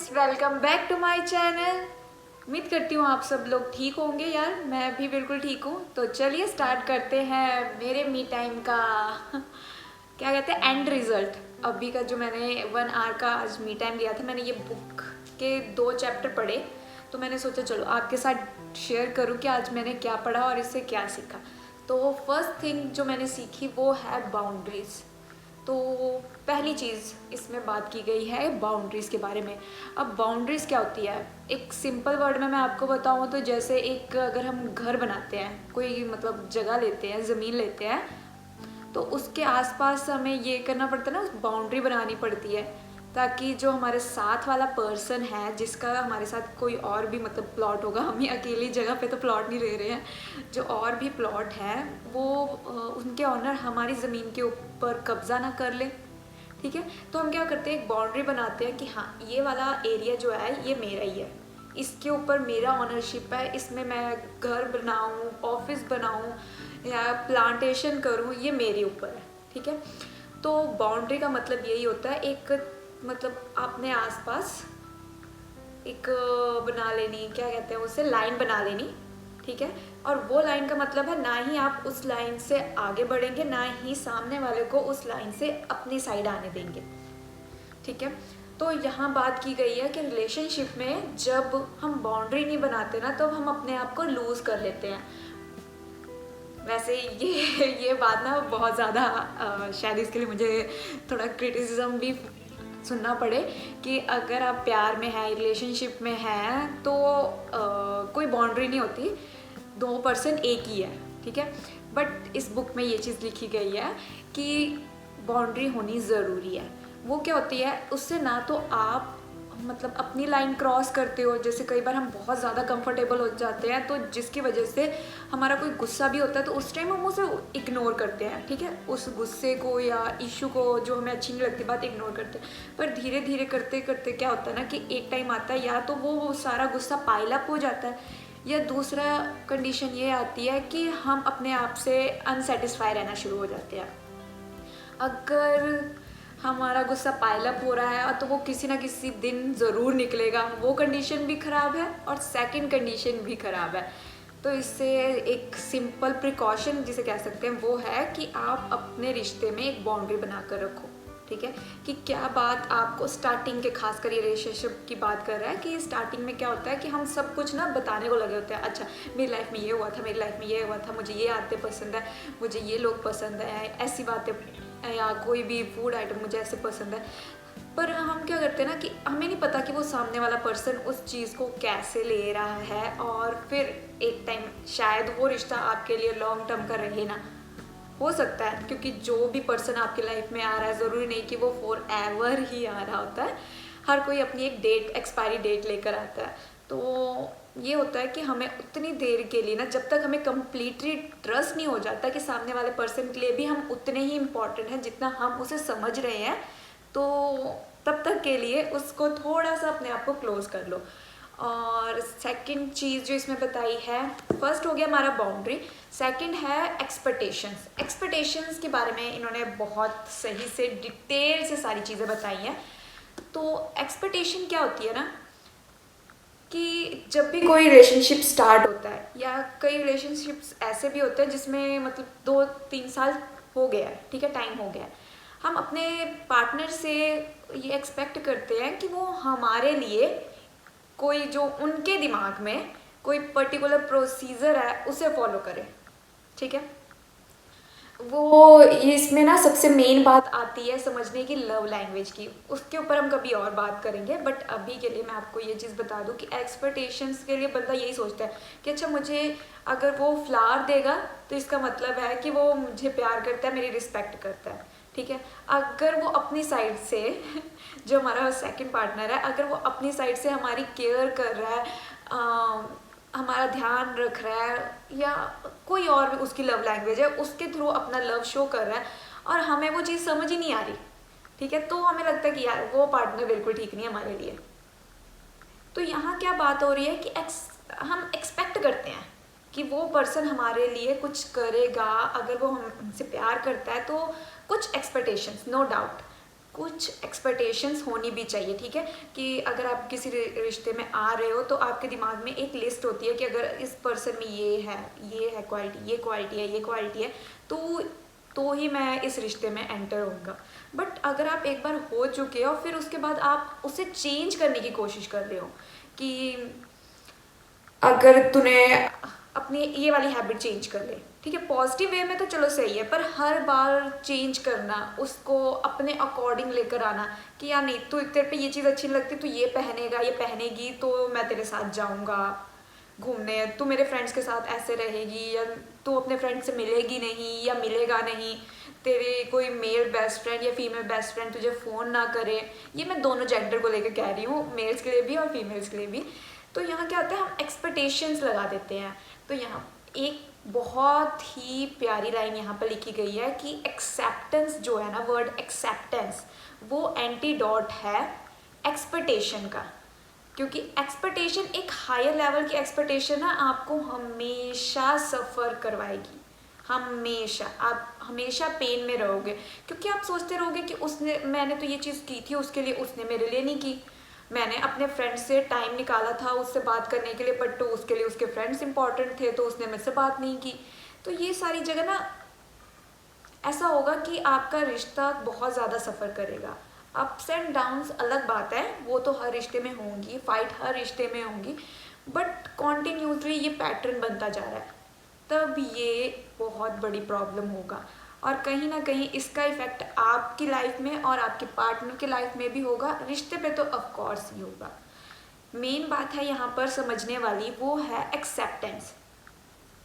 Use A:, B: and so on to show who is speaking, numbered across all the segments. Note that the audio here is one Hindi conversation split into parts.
A: Friends, welcome back to my channel. उम्मीद करती हूँ आप सब लोग ठीक होंगे यार। मैं भी बिल्कुल ठीक हूँ। तो चलिए स्टार्ट करते हैं मेरे मी टाइम का क्या कहते हैं एंड रिजल्ट। अभी का जो मैंने 1 आवर का आज मी टाइम लिया था, मैंने ये बुक के 2 चैप्टर पढ़े। तो मैंने सोचा चलो आपके साथ शेयर करूँ कि आज मैंने क्या पढ़ा और इससे क्या सीखा। तो फर्स्ट थिंग जो मैंने सीखी वो है बाउंड्रीज़। तो पहली चीज़ इसमें बात की गई है बाउंड्रीज़ के बारे में। अब बाउंड्रीज़ क्या होती है, एक सिंपल वर्ड में मैं आपको बताऊँ तो जैसे एक अगर हम घर बनाते हैं, कोई मतलब जगह लेते हैं, ज़मीन लेते हैं, तो उसके आसपास हमें ये करना पड़ता है ना, बाउंड्री बनानी पड़ती है ताकि जो हमारे साथ वाला पर्सन है, जिसका हमारे साथ कोई और भी मतलब प्लॉट होगा, हम ही अकेली जगह पे तो प्लॉट नहीं रह रहे हैं, जो और भी प्लॉट है वो उनके ऑनर हमारी ज़मीन के ऊपर कब्ज़ा ना कर ले। ठीक है, तो हम क्या करते हैं, एक बाउंड्री बनाते हैं कि हाँ ये वाला एरिया जो है ये मेरा ही है, इसके ऊपर मेरा ऑनरशिप है, इसमें मैं घर बनाऊँ, ऑफिस बनाऊँ या प्लांटेशन करूँ, ये मेरे ऊपर है। ठीक है, तो बाउंड्री का मतलब यही होता है, एक मतलब आपने आसपास एक बना लेनी, क्या कहते हैं उसे, लाइन बना लेनी। ठीक है, और वो लाइन का मतलब है ना ही आप उस लाइन से आगे बढ़ेंगे, ना ही सामने वाले को उस लाइन से अपनी साइड आने देंगे। ठीक है, तो यहाँ बात की गई है कि रिलेशनशिप में जब हम बाउंड्री नहीं बनाते ना, तो हम अपने आप को लूज़ कर लेते हैं। वैसे ये बात ना बहुत ज़्यादा शायद इसके लिए मुझे थोड़ा क्रिटिसिज्म भी सुनना पड़े कि अगर आप प्यार में हैं, रिलेशनशिप में हैं, तो कोई बाउंड्री नहीं होती, 2 पर्सन एक ही है। ठीक है, बट इस बुक में ये चीज़ लिखी गई है कि बाउंड्री होनी ज़रूरी है। वो क्या होती है, उससे ना तो आप मतलब अपनी लाइन क्रॉस करते हो, जैसे कई बार हम बहुत ज़्यादा कंफर्टेबल हो जाते हैं, तो जिसकी वजह से हमारा कोई गुस्सा भी होता है तो उस टाइम हम उसे इग्नोर करते हैं। ठीक है, उस गुस्से को या इशू को, जो हमें अच्छी नहीं लगती बात, इग्नोर करते हैं। पर धीरे धीरे करते करते क्या होता है ना कि एक टाइम आता है या तो वो सारा गुस्सा पाइल अप हो जाता है, या दूसरा कंडीशन ये आती है कि हम अपने आप से अनसेटिस्फाई रहना शुरू हो जाते हैं। अगर हमारा गुस्सा पाइल अप हो रहा है तो वो किसी ना किसी दिन ज़रूर निकलेगा, वो कंडीशन भी ख़राब है और सेकंड कंडीशन भी ख़राब है। तो इससे एक सिंपल प्रिकॉशन जिसे कह सकते हैं वो है कि आप अपने रिश्ते में एक बाउंड्री बना कर रखो। ठीक है, कि क्या बात आपको स्टार्टिंग के, खासकर ये रिलेशनशिप की बात कर रहा है कि स्टार्टिंग में क्या होता है कि हम सब कुछ ना बताने को लगे होते हैं। अच्छा मेरी लाइफ में ये हुआ था, मेरी लाइफ में ये हुआ था, मुझे ये आदतें पसंद है, मुझे ये लोग पसंद है, ऐसी बातें, या कोई भी फूड आइटम मुझे ऐसे पसंद है। पर हम क्या करते हैं ना कि हमें नहीं पता कि वो सामने वाला पर्सन उस चीज़ को कैसे ले रहा है, और फिर एक टाइम शायद वो रिश्ता आपके लिए लॉन्ग टर्म का रहे ना, हो सकता है, क्योंकि जो भी पर्सन आपकी लाइफ में आ रहा है ज़रूरी नहीं कि वो फॉर एवर ही आ रहा होता है। हर कोई अपनी एक डेट, एक्सपायरी डेट लेकर आता है। तो ये होता है कि हमें उतनी देर के लिए ना, जब तक हमें कम्प्लीटली ट्रस्ट नहीं हो जाता कि सामने वाले पर्सन के लिए भी हम उतने ही इम्पॉर्टेंट हैं जितना हम उसे समझ रहे हैं, तो तब तक के लिए उसको थोड़ा सा अपने आप को क्लोज कर लो। और सेकंड चीज़ जो इसमें बताई है, फर्स्ट हो गया हमारा बाउंड्री, सेकंड है एक्सपेक्टेशंस। एक्सपेक्टेशंस के बारे में इन्होंने बहुत सही से डिटेल से सारी चीज़ें बताई हैं। तो एक्सपेक्टेशन क्या होती है ना कि जब भी कोई रिलेशनशिप स्टार्ट होता है, या कई रिलेशनशिप्स ऐसे भी होते हैं जिसमें मतलब 2-3 साल हो गया है, ठीक है, टाइम हो गया है, हम अपने पार्टनर से ये एक्सपेक्ट करते हैं कि वो हमारे लिए कोई जो उनके दिमाग में कोई पर्टिकुलर प्रोसीजर है उसे फॉलो करे। ठीक है, वो इसमें ना सबसे मेन बात आती है समझने की लव लैंग्वेज की, उसके ऊपर हम कभी और बात करेंगे। बट अभी के लिए मैं आपको ये चीज़ बता दूं कि एक्सपेक्टेशंस के लिए बंदा यही सोचता है कि अच्छा मुझे अगर वो फ्लावर देगा तो इसका मतलब है कि वो मुझे प्यार करता है, मेरी रिस्पेक्ट करता है। ठीक है, अगर वो अपनी साइड से जो हमारा सेकंड पार्टनर है, अगर वो अपनी साइड से हमारी केयर कर रहा है, हमारा ध्यान रख रहा है, या कोई और भी उसकी लव लैंग्वेज है, उसके थ्रू अपना लव शो कर रहा है, और हमें वो चीज़ समझ ही नहीं आ रही, ठीक है, तो हमें लगता है कि यार वो पार्टनर बिल्कुल ठीक नहीं है हमारे लिए। तो यहाँ क्या बात हो रही है कि हम एक्सपेक्ट करते हैं कि वो पर्सन हमारे लिए कुछ करेगा, अगर वो हमसे प्यार करता है तो कुछ एक्सपेक्टेशंस, नो डाउट। कुछ एक्सपेक्टेशंस होनी भी चाहिए, ठीक है। कि अगर आप किसी रिश्ते में आ रहे हो तो आपके दिमाग में एक लिस्ट होती है कि अगर इस पर्सन में ये है क्वालिटी, ये क्वालिटी है, ये क्वालिटी है, तो ही मैं इस रिश्ते में एंटर होऊंगा। बट अगर आप एक बार हो चुके हो फिर उसके बाद आप उसे चेंज करने की कोशिश कर रहे हो कि अगर तूने अपनी ये वाली हैबिट चेंज कर ले, ठीक है, पॉजिटिव वे में तो चलो सही है, पर हर बार चेंज करना, उसको अपने अकॉर्डिंग लेकर आना कि यार नहीं, तू तेरे पे ये चीज़ अच्छी नहीं लगती, तू ये पहनेगा, ये पहनेगी तो मैं तेरे साथ जाऊंगा घूमने, तू मेरे फ्रेंड्स के साथ ऐसे रहेगी, या तू अपने फ्रेंड से मिलेगी नहीं या मिलेगा नहीं, तेरे कोई मेल बेस्ट फ्रेंड या फीमेल बेस्ट फ्रेंड तुझे फ़ोन ना करे। ये मैं दोनों जेंडर को लेकर कह रही हूँ, मेल्स के लिए भी और फीमेल्स के लिए भी। तो यहाँ क्या होता है, हम एक्सपेक्टेशंस लगा देते हैं। तो यहाँ एक बहुत ही प्यारी लाइन यहाँ पर लिखी गई है कि एक्सेप्टेंस जो है ना, वर्ड एक्सेप्टेंस वो एंटीडोट है एक्सपेक्टेशन का। क्योंकि एक्सपेक्टेशन एक हायर लेवल की एक्सपेक्टेशन ना आपको हमेशा सफ़र करवाएगी, हमेशा आप हमेशा पेन में रहोगे, क्योंकि आप सोचते रहोगे कि मैंने तो ये चीज़ की थी उसके लिए, उसने मेरे लिए नहीं की। मैंने अपने फ्रेंड से टाइम निकाला था उससे बात करने के लिए, बट तो उसके लिए उसके फ्रेंड्स इंपॉर्टेंट थे तो उसने मुझसे बात नहीं की। तो ये सारी जगह ना ऐसा होगा कि आपका रिश्ता बहुत ज़्यादा सफ़र करेगा। अप्स एंड डाउन्स अलग बात है, वो तो हर रिश्ते में होंगी, फाइट हर रिश्ते में होंगी, बट कॉन्टिन्यूसली ये पैटर्न बनता जा रहा है, तब ये बहुत बड़ी प्रॉब्लम होगा। और कहीं ना कहीं इसका इफ़ेक्ट आपकी लाइफ में और आपके पार्टनर की लाइफ में भी होगा, रिश्ते पे तो ऑफ कोर्स ही होगा। मेन बात है यहाँ पर समझने वाली, वो है एक्सेप्टेंस।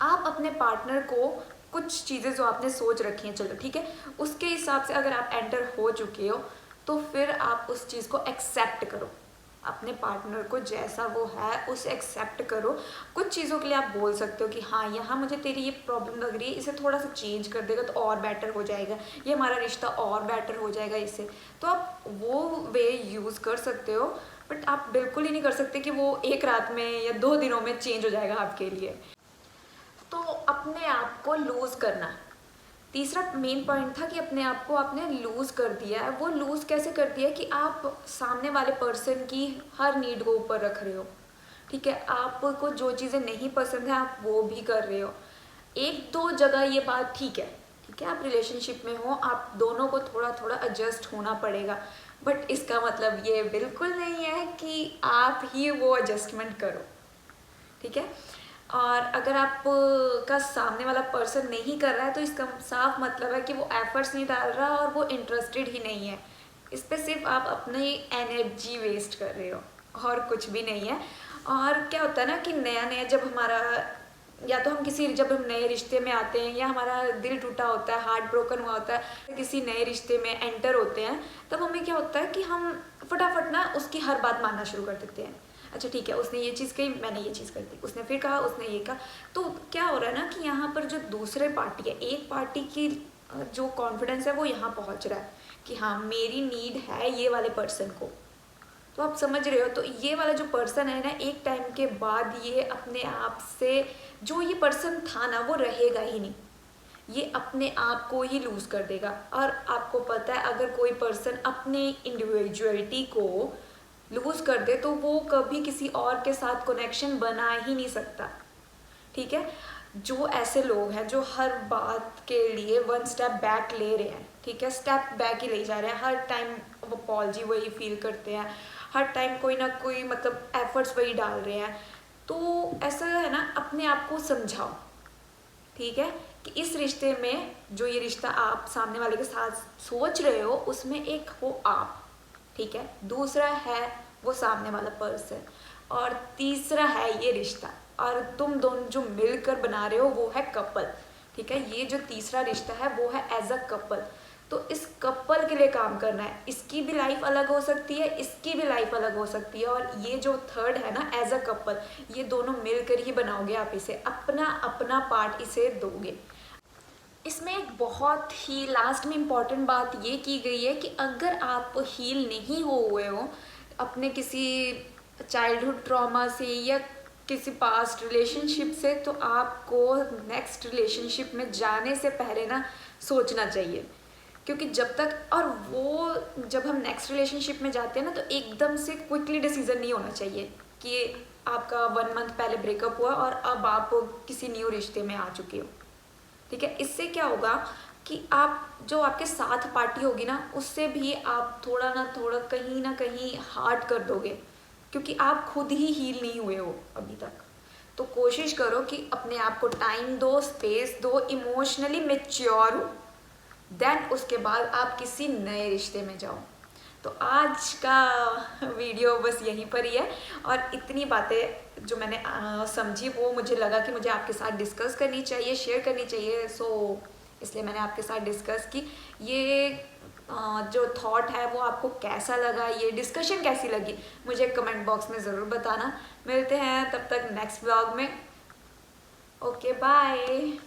A: आप अपने पार्टनर को कुछ चीज़ें जो आपने सोच रखी हैं, चलो ठीक है, उसके हिसाब से अगर आप एंटर हो चुके हो तो फिर आप उस चीज़ को एक्सेप्ट करो, अपने पार्टनर को जैसा वो है उसे एक्सेप्ट करो। कुछ चीज़ों के लिए आप बोल सकते हो कि हाँ, यहाँ मुझे तेरी ये प्रॉब्लम लग रही है, इसे थोड़ा सा चेंज कर देगा तो और बेटर हो जाएगा, ये हमारा रिश्ता और बेटर हो जाएगा इससे। तो आप वो वे यूज़ कर सकते हो, बट आप बिल्कुल ही नहीं कर सकते कि वो एक रात में या 2 दिनों में चेंज हो जाएगा आपके लिए। तो अपने आप को लूज़ करना, तीसरा मेन पॉइंट था कि अपने आप को आपने लूज़ कर दिया है। वो लूज़ कैसे कर दिया कि आप सामने वाले पर्सन की हर नीड को ऊपर रख रहे हो, ठीक है, आपको जो चीज़ें नहीं पसंद है आप वो भी कर रहे हो। एक दो जगह ये बात ठीक है, ठीक है, आप रिलेशनशिप में हो, आप दोनों को थोड़ा थोड़ा एडजस्ट होना पड़ेगा, बट इसका मतलब ये बिल्कुल नहीं है कि आप ही वो एडजस्टमेंट करो, ठीक है। और अगर आप का सामने वाला पर्सन नहीं कर रहा है तो इसका साफ मतलब है कि वो एफर्ट्स नहीं डाल रहा और वो इंटरेस्टेड ही नहीं है। इस पर सिर्फ आप अपनी एनर्जी वेस्ट कर रहे हो और कुछ भी नहीं है। और क्या होता है ना कि नया नया जब हमारा, या तो हम जब हम नए रिश्ते में आते हैं या हमारा दिल टूटा होता है, हार्ट ब्रोकन हुआ होता है, किसी नए रिश्ते में एंटर होते हैं, तब हमें क्या होता है कि हम फटाफट ना उसकी हर बात मानना शुरू कर देते हैं। अच्छा ठीक है, उसने ये चीज़ कही, मैंने ये चीज़ कर दी, उसने फिर कहा, उसने ये कहा। तो क्या हो रहा है ना कि यहाँ पर जो दूसरे पार्टी है, एक पार्टी की जो कॉन्फिडेंस है वो यहाँ पहुँच रहा है कि हाँ, मेरी नीड है ये वाले पर्सन को। तो आप समझ रहे हो, तो ये वाला जो पर्सन है ना, एक टाइम के बाद ये अपने आप से, जो ये पर्सन था ना, वो रहेगा ही नहीं, ये अपने आप को ही लूज़ कर देगा। और आपको पता है, अगर कोई पर्सन अपने इंडिविजुअलिटी को लूज़ कर दे तो वो कभी किसी और के साथ कनेक्शन बना ही नहीं सकता, ठीक है। जो ऐसे लोग हैं जो हर बात के लिए 1 स्टेप बैक ले रहे हैं, ठीक है, स्टेप बैक ही ले जा रहे हैं, हर टाइम वो अपॉलजी वही फील करते हैं, हर टाइम कोई ना कोई मतलब एफर्ट्स वही डाल रहे हैं, तो ऐसा है ना, अपने आप को समझाओ, ठीक है, कि इस रिश्ते में, जो ये रिश्ता आप सामने वाले के साथ सोच रहे हो, उसमें एक हो आप, ठीक है, दूसरा है वो सामने वाला पर्सन, और तीसरा है ये रिश्ता, और तुम दोनों जो मिलकर बना रहे हो वो है कपल, ठीक है। ये जो तीसरा रिश्ता है वो है एज अ कपल। तो इस कपल के लिए काम करना है, इसकी भी लाइफ अलग हो सकती है, इसकी भी लाइफ अलग हो सकती है, और ये जो थर्ड है ना, एज अ कपल, ये दोनों मिलकर ही बनाओगे आप इसे, अपना अपना पार्ट इसे दोगे। इसमें एक बहुत ही लास्ट में इम्पॉर्टेंट बात ये की गई है कि अगर आप हील नहीं हुए हो अपने किसी चाइल्डहुड ट्रॉमा से या किसी पास्ट रिलेशनशिप से, तो आपको नेक्स्ट रिलेशनशिप में जाने से पहले ना सोचना चाहिए क्योंकि जब तक, और वो जब हम नेक्स्ट रिलेशनशिप में जाते हैं ना, तो एकदम से क्विकली डिसीजन नहीं होना चाहिए कि आपका 1 मंथ पहले ब्रेकअप हुआ और अब आप किसी न्यू रिश्ते में आ चुके हो। ठीक है, इससे क्या होगा कि आप जो आपके साथ पार्टी होगी ना, उससे भी आप थोड़ा ना कहीं हार्ट कर दोगे, क्योंकि आप खुद ही हील नहीं हुए हो अभी तक। तो कोशिश करो कि अपने आप को टाइम दो, स्पेस दो, इमोशनली मेच्योर हो, देन उसके बाद आप किसी नए रिश्ते में जाओ। तो आज का वीडियो बस यहीं पर ही है, और इतनी बातें जो मैंने समझी वो मुझे लगा कि मुझे आपके साथ डिस्कस करनी चाहिए, शेयर करनी चाहिए। सो इसलिए मैंने आपके साथ डिस्कस की। ये जो थॉट है वो आपको कैसा लगा, ये डिस्कशन कैसी लगी, मुझे कमेंट बॉक्स में ज़रूर बताना। मिलते हैं तब तक नेक्स्ट व्लॉग में। Okay, bye.